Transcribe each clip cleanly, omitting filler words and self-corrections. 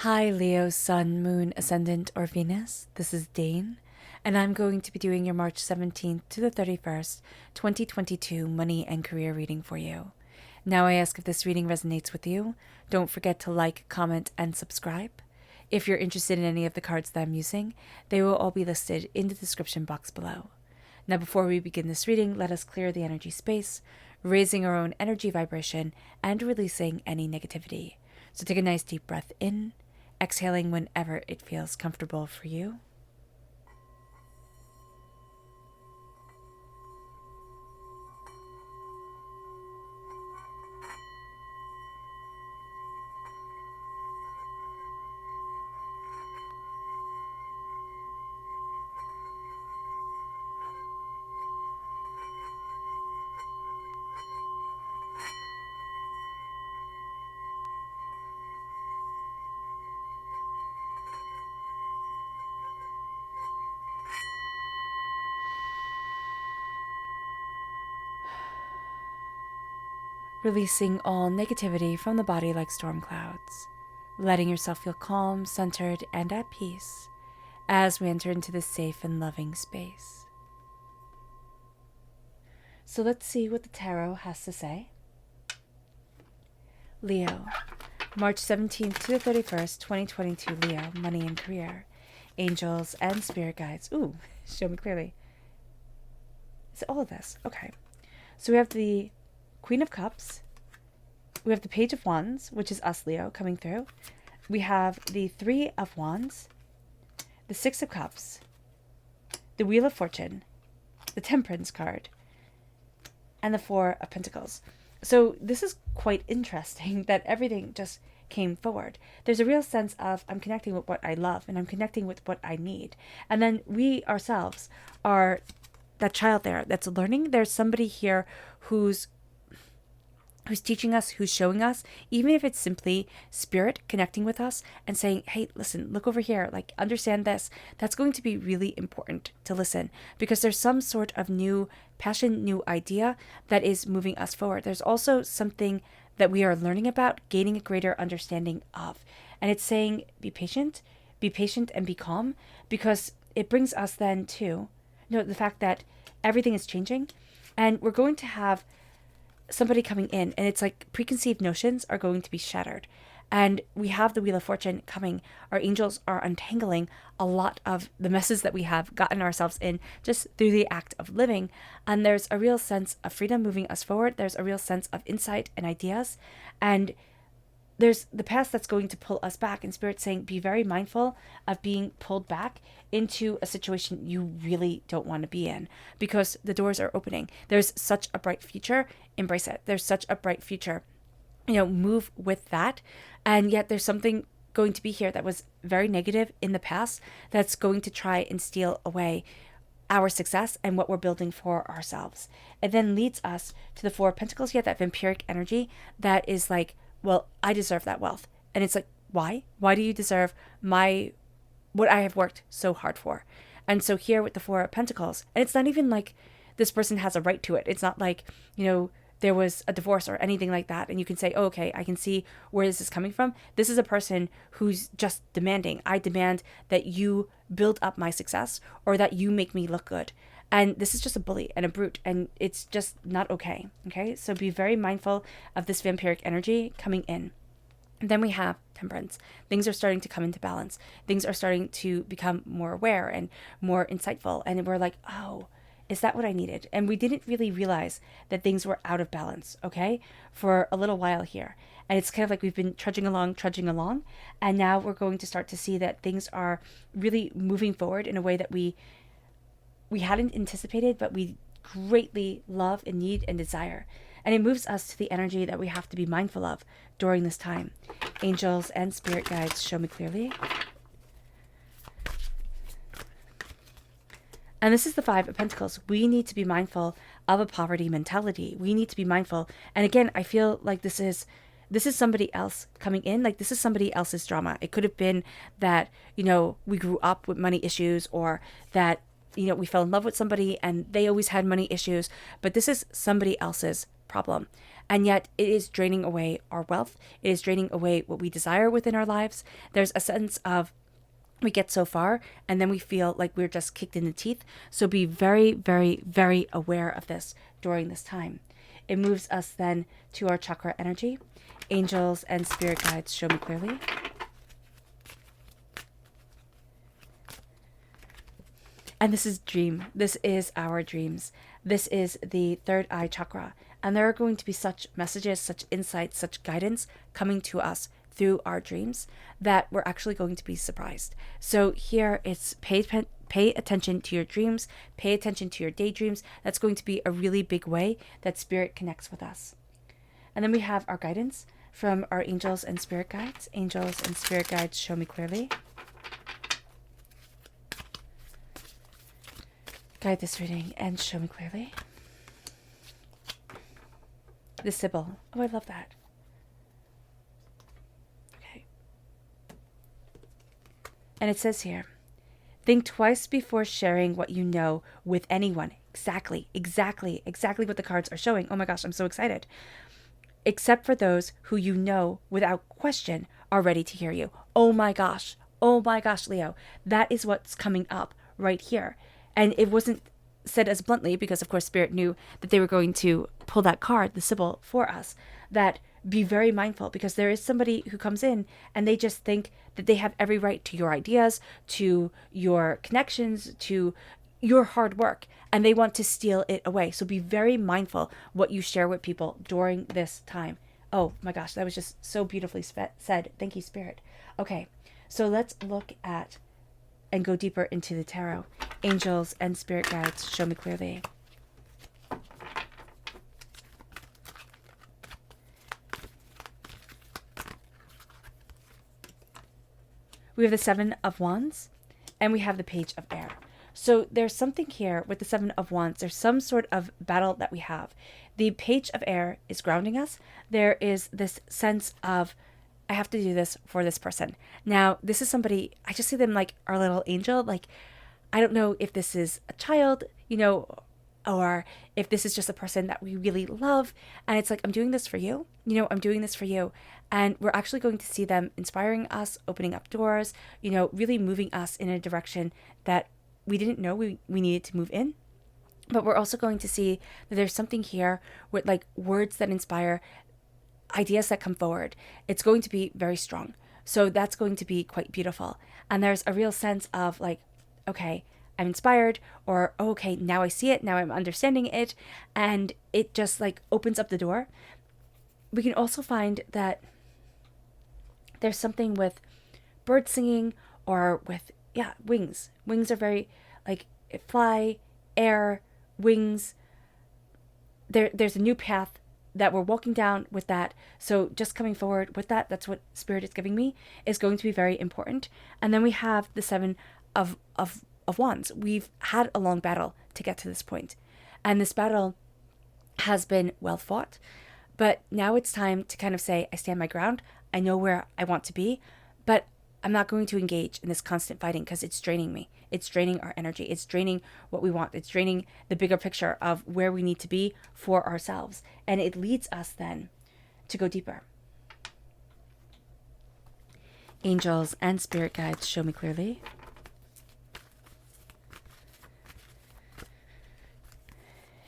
Hi Leo, Sun, Moon, Ascendant, or Venus. This is Dane, and I'm going to be doing your March 17th to the 31st, 2022 money and career reading for you. Now I ask if this reading resonates with you. Don't forget to like, comment, and subscribe. If you're interested in any of the cards that I'm using, they will all be listed in the description box below. Now before we begin this reading, let us clear the energy space, raising our own energy vibration and releasing any negativity. So take a nice deep breath in, exhaling whenever it feels comfortable for you. Releasing all negativity from the body like storm clouds, letting yourself feel calm, centered, and at peace as we enter into this safe and loving space. So let's see what the tarot has to say. Leo, March 17th to the 31st, 2022, Leo, money and career, angels and spirit guides. Ooh, show me clearly. Is it all of this? Okay. So we have the Queen of Cups. We have the Page of Wands, which is us, Leo, coming through. We have the Three of Wands, the Six of Cups, the Wheel of Fortune, the Temperance card, and the Four of Pentacles. So this is quite interesting that everything just came forward. There's a real sense of I'm connecting with what I love and I'm connecting with what I need. And then we ourselves are that child there that's learning. There's somebody here who's teaching us, who's showing us, even if it's simply spirit connecting with us and saying, hey, listen, look over here, like understand this. That's going to be really important to listen because there's some sort of new passion, new idea that is moving us forward. There's also something that we are learning about, gaining a greater understanding of. And it's saying, be patient and be calm, because it brings us then to the fact that everything is changing and we're going to have somebody coming in, and it's like preconceived notions are going to be shattered. And we have the Wheel of Fortune coming. Our angels are untangling a lot of the messes that we have gotten ourselves in just through the act of living. And there's a real sense of freedom moving us forward. There's a real sense of insight and ideas. And there's the past that's going to pull us back, and Spirit saying, be very mindful of being pulled back into a situation you really don't want to be in, because the doors are opening. There's such a bright future. Embrace it. There's such a bright future. Move with that. And yet there's something going to be here that was very negative in the past that's going to try and steal away our success and what we're building for ourselves. It then leads us to the Four of Pentacles. Yet that vampiric energy that is like, well, I deserve that wealth. And it's like, why? Why do you deserve what I have worked so hard for? And so here with the Four of Pentacles, and it's not even like this person has a right to it. It's not like, there was a divorce or anything like that. And you can say, oh, okay, I can see where this is coming from. This is a person who's just demanding. I demand that you build up my success or that you make me look good. And this is just a bully and a brute, and it's just not okay. Okay, so be very mindful of this vampiric energy coming in. And then we have Temperance. Things are starting to come into balance. Things are starting to become more aware and more insightful. And we're like, oh, is that what I needed? And we didn't really realize that things were out of balance, okay, for a little while here. And it's kind of like we've been trudging along. And now we're going to start to see that things are really moving forward in a way that we hadn't anticipated, but we greatly love and need and desire. And it moves us to the energy that we have to be mindful of during this time. Angels and spirit guides, show me clearly. And this is the Five of Pentacles. We need to be mindful of a poverty mentality. We need to be mindful. And again, I feel like this is somebody else coming in. Like this is somebody else's drama. It could have been that, we grew up with money issues, or that we fell in love with somebody and they always had money issues, but this is somebody else's problem. And yet it is draining away our wealth. It is draining away what we desire within our lives. There's a sense of we get so far and then we feel like we're just kicked in the teeth. So be very, very, very aware of this during this time. It moves us then to our chakra energy. Angels and spirit guides, show me clearly. And this is dream. This is our dreams. This is the third eye chakra. And there are going to be such messages, such insights, such guidance coming to us through our dreams that we're actually going to be surprised. So here it's pay attention to your dreams, pay attention to your daydreams. That's going to be a really big way that spirit connects with us. And then we have our guidance from our angels and spirit guides. Angels and spirit guides, show me clearly. Guide this reading and show me clearly. The Sybil. Oh, I love that. Okay. And it says here, think twice before sharing what you know with anyone. Exactly what the cards are showing. Oh my gosh, I'm so excited. Except for those who you know without question are ready to hear you. Oh my gosh, Leo. That is what's coming up right here. And it wasn't said as bluntly because, of course, Spirit knew that they were going to pull that card, the Sybil, for us. That be very mindful because there is somebody who comes in and they just think that they have every right to your ideas, to your connections, to your hard work, and they want to steal it away. So be very mindful what you share with people during this time. Oh my gosh, that was just so beautifully said. Thank you, Spirit. Okay, so let's look at and go deeper into the tarot. Angels and spirit guides, show me clearly. We have the Seven of Wands and we have the Page of Air. So there's something here with the Seven of Wands. There's some sort of battle that we have. The Page of Air is grounding us. There is this sense of, I have to do this for this person. Now, this is somebody, I just see them like our little angel. Like, I don't know if this is a child, or if this is just a person that we really love. And it's like, I'm doing this for you. I'm doing this for you. And we're actually going to see them inspiring us, opening up doors, really moving us in a direction that we didn't know we needed to move in. But we're also going to see that there's something here with like words that inspire, ideas that come forward. It's going to be very strong. So that's going to be quite beautiful. And there's a real sense of like, okay, I'm inspired, or oh, okay, now I see it, now I'm understanding it, and it just like opens up the door. We can also find that there's something with bird singing or with, wings. Wings are very like fly, air, wings. There's a new path that we're walking down with that. So just coming forward with that, that's what Spirit is giving me, is going to be very important. And then we have the Seven of Wands. We've had a long battle to get to this point. And this battle has been well fought. But now it's time to kind of say, I stand my ground. I know where I want to be, but I'm not going to engage in this constant fighting because it's draining me. It's draining our energy. It's draining what we want. It's draining the bigger picture of where we need to be for ourselves. And it leads us then to go deeper. Angels and spirit guides, show me clearly.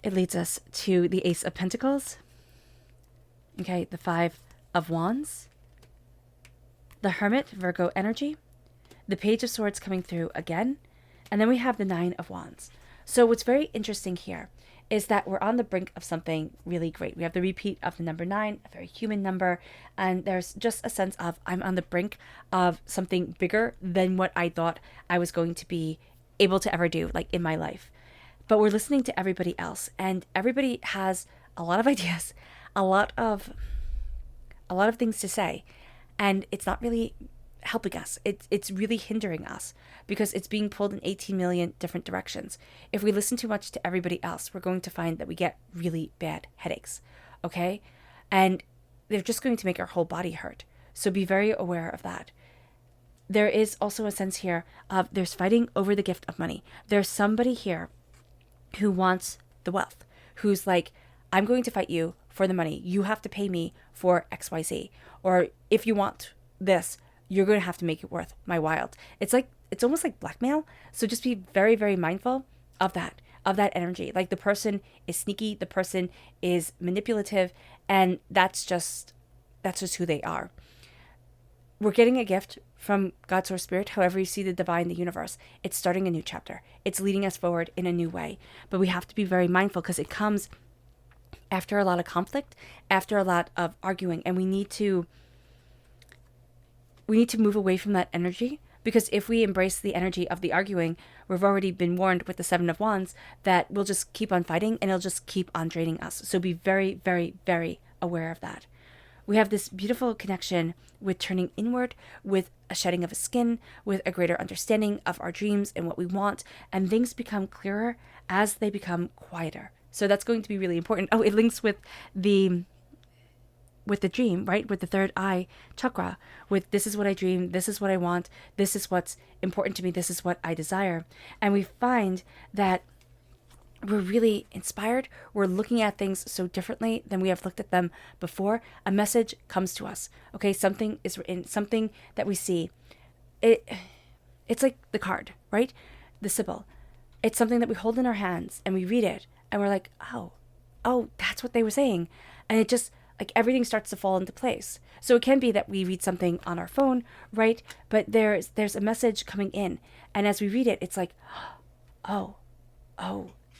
It leads us to the Ace of Pentacles. Okay, the Five of Wands. The Hermit, Virgo energy. The Page of Swords coming through again. And then we have the Nine of Wands. So what's very interesting here is that we're on the brink of something really great. We have the repeat of the number 9, a very human number. And there's just a sense of I'm on the brink of something bigger than what I thought I was going to be able to ever do, like in my life. But we're listening to everybody else. And everybody has a lot of ideas, a lot of things to say. And it's not really helping us. It's really hindering us because it's being pulled in 18 million different directions. If we listen too much to everybody else, we're going to find that we get really bad headaches, okay? And they're just going to make our whole body hurt. So be very aware of that. There is also a sense here of there's fighting over the gift of money. There's somebody here who wants the wealth, who's like, I'm going to fight you for the money. You have to pay me for XYZ. Or if you want this, you're going to have to make it worth my while. It's almost like blackmail. So just be very, very mindful of that energy. Like the person is sneaky, the person is manipulative, and that's just who they are. We're getting a gift from God, Source, Spirit, however you see the divine, the universe. It's starting a new chapter. It's leading us forward in a new way. But we have to be very mindful because it comes after a lot of conflict, after a lot of arguing, and we need to move away from that energy, because if we embrace the energy of the arguing, we've already been warned with the Seven of Wands that we'll just keep on fighting and it'll just keep on draining us. So be very, very, very aware of that. We have this beautiful connection with turning inward, with a shedding of a skin, with a greater understanding of our dreams and what we want, and things become clearer as they become quieter. So that's going to be really important. Oh, it links with the dream, right? With the third eye chakra, with this is what I dream, this is what I want, this is what's important to me, this is what I desire. And we find that we're really inspired. We're looking at things so differently than we have looked at them before. A message comes to us. Okay, something is written, something that we see. It's like the card, right? The Sybil. It's something that we hold in our hands and we read it and we're like, oh, that's what they were saying. And it just, like, everything starts to fall into place. So it can be that we read something on our phone, right? But there's a message coming in. And as we read it, it's like, oh,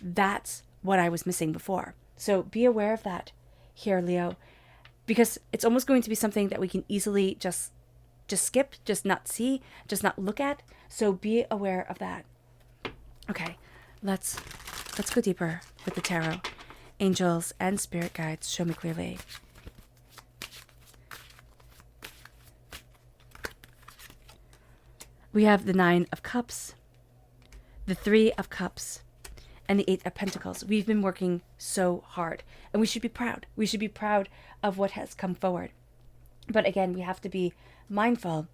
that's what I was missing before. So be aware of that here, Leo, because it's almost going to be something that we can easily just skip, just not see, just not look at. So be aware of that. Okay, let's go deeper with the tarot. Angels and spirit guides, show me clearly. We have the Nine of Cups, the Three of Cups, and the Eight of Pentacles. We've been working so hard, and we should be proud. We should be proud of what has come forward. But again, we have to be mindful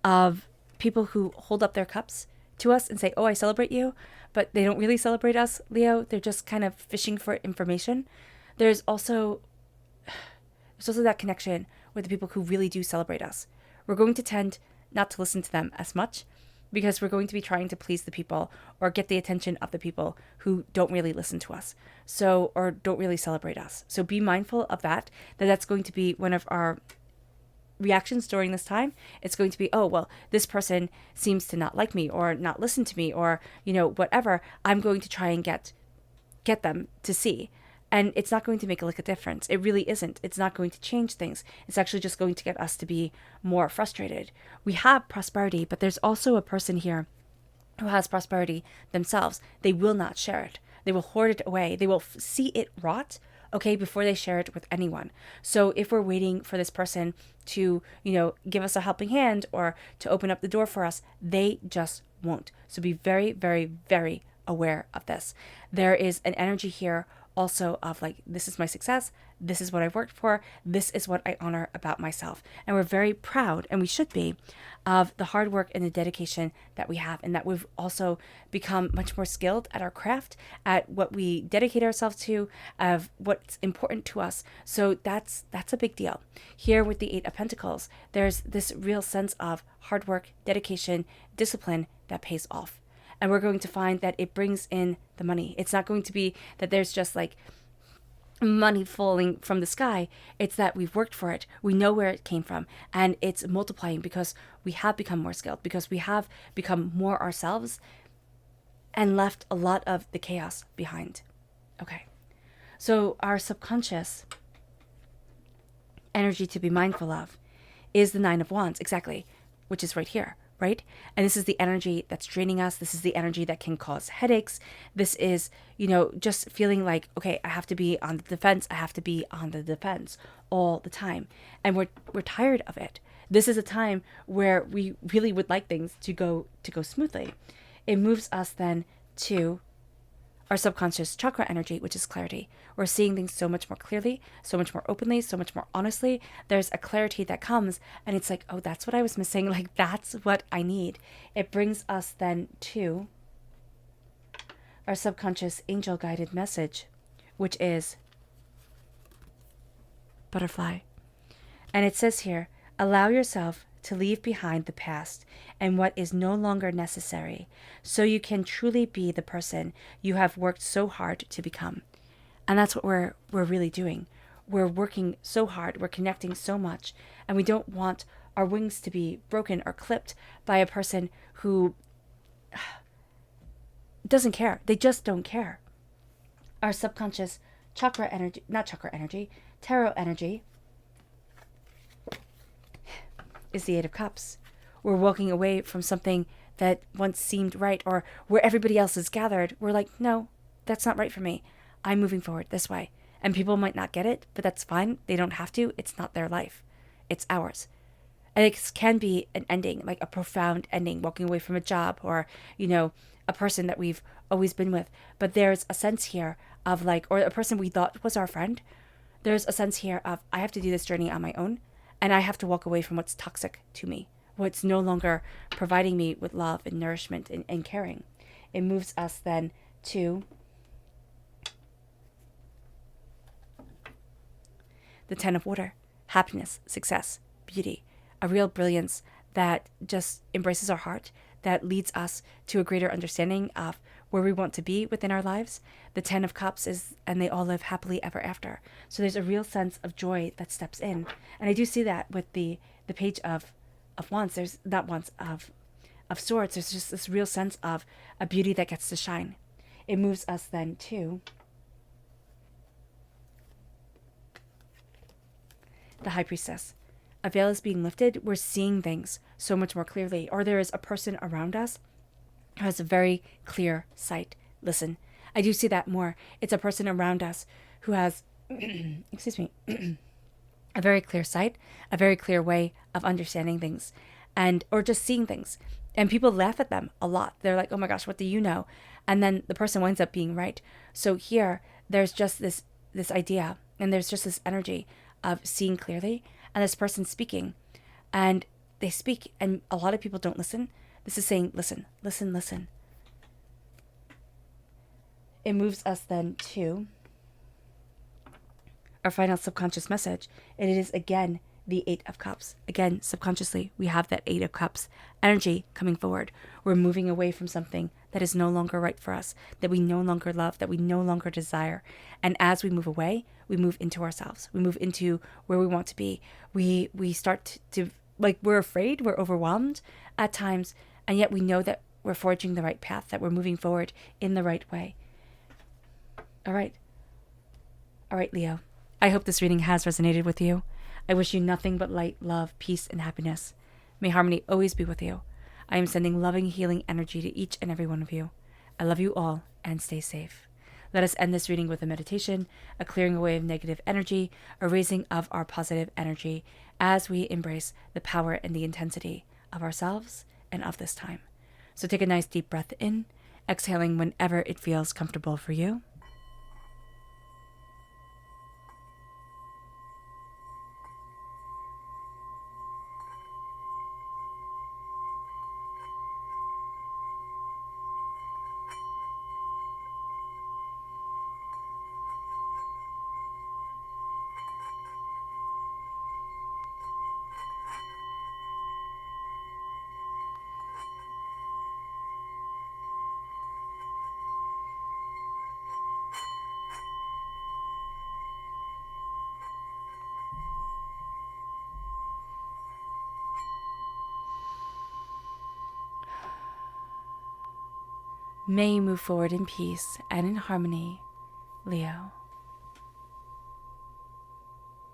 of people who hold up their cups to us and say, oh, I celebrate you, but they don't really celebrate us, Leo. They're just kind of fishing for information. There's also that connection with the people who really do celebrate us. We're going to tend not to listen to them as much because we're going to be trying to please the people or get the attention of the people who don't really listen to us, so, or don't really celebrate us. So be mindful of that that's going to be one of our reactions during this time. It's going to be, oh, well, this person seems to not like me or not listen to me or, whatever. I'm going to try and get them to see. And it's not going to make a difference. It really isn't. It's not going to change things. It's actually just going to get us to be more frustrated. We have prosperity, but there's also a person here who has prosperity themselves. They will not share it. They will hoard it away. They will see it rot, okay, before they share it with anyone. So if we're waiting for this person to, give us a helping hand or to open up the door for us, they just won't. So be very, very, very aware of this. There is an energy here also of like, this is my success, this is what I've worked for, this is what I honor about myself. And we're very proud, and we should be, of the hard work and the dedication that we have, and that we've also become much more skilled at our craft, at what we dedicate ourselves to, of what's important to us. So that's a big deal. Here with the Eight of Pentacles, there's this real sense of hard work, dedication, discipline that pays off. And we're going to find that it brings in the money. It's not going to be that there's just like money falling from the sky. It's that we've worked for it. We know where it came from. And it's multiplying because we have become more skilled, because we have become more ourselves and left a lot of the chaos behind. Okay. So our subconscious energy to be mindful of is the Nine of Wands, exactly, which is right here. Right? And this is the energy that's draining us. This is the energy that can cause headaches. This is, just feeling like, okay, I have to be on the defense. I have to be on the defense all the time. And we're tired of it. This is a time where we really would like things to go smoothly. It moves us then to our subconscious chakra energy, which is clarity. We're seeing things so much more clearly, so much more openly, so much more honestly. There's a clarity that comes, and it's like, oh, that's what I was missing. Like, that's what I need. It brings us then to our subconscious angel-guided message, which is butterfly. And it says here, allow yourself to leave behind the past and what is no longer necessary, so you can truly be the person you have worked so hard to become. And that's what we're really doing. We're working so hard, we're connecting so much, and we don't want our wings to be broken or clipped by a person who doesn't care. They just don't care. Our subconscious chakra energy, not chakra energy, tarot energy is the Eight of Cups. We're walking away from something that once seemed right, or where everybody else is gathered. We're like, no, that's not right for me. I'm moving forward this way. And people might not get it, but that's fine. They don't have to. It's not their life. It's ours. And it can be an ending, like a profound ending, walking away from a job or, a person that we've always been with. But there's a sense here of or a person we thought was our friend. There's a sense here of, I have to do this journey on my own. And I have to walk away from what's toxic to me, what's no longer providing me with love and nourishment and caring. It moves us then to the Ten of Water, happiness, success, beauty, a real brilliance that just embraces our heart, that leads us to a greater understanding of where we want to be within our lives. The Ten of Cups is, and they all live happily ever after. So there's a real sense of joy that steps in. And I do see that with the Page of Wands. There's not Wands, of Swords. There's just this real sense of a beauty that gets to shine. It moves us then to the High Priestess. A veil is being lifted. We're seeing things so much more clearly. Or there is a person around us who has a very clear sight. Listen, I do see that more. It's a person around us who has, excuse me, a very clear sight, a very clear way of understanding things, or just seeing things. And people laugh at them a lot. They're like, oh my gosh, what do you know? And then the person winds up being right. So here, there's just this idea, and there's just this energy of seeing clearly, and this person speaking. And they speak, and a lot of people don't listen. This is saying, listen, listen, listen. It moves us then to our final subconscious message. And it is, again, the Eight of Cups. Again, subconsciously, we have that Eight of Cups energy coming forward. We're moving away from something that is no longer right for us, that we no longer love, that we no longer desire. And as we move away, we move into ourselves. We move into where we want to be. We start to, we're afraid, we're overwhelmed at times, and yet we know that we're forging the right path, that we're moving forward in the right way. All right, Leo. I hope this reading has resonated with you. I wish you nothing but light, love, peace, and happiness. May harmony always be with you. I am sending loving, healing energy to each and every one of you. I love you all, and stay safe. Let us end this reading with a meditation, a clearing away of negative energy, a raising of our positive energy as we embrace the power and the intensity of ourselves and of this time. So take a nice deep breath in, exhaling whenever it feels comfortable for you. May you move forward in peace and in harmony, Leo.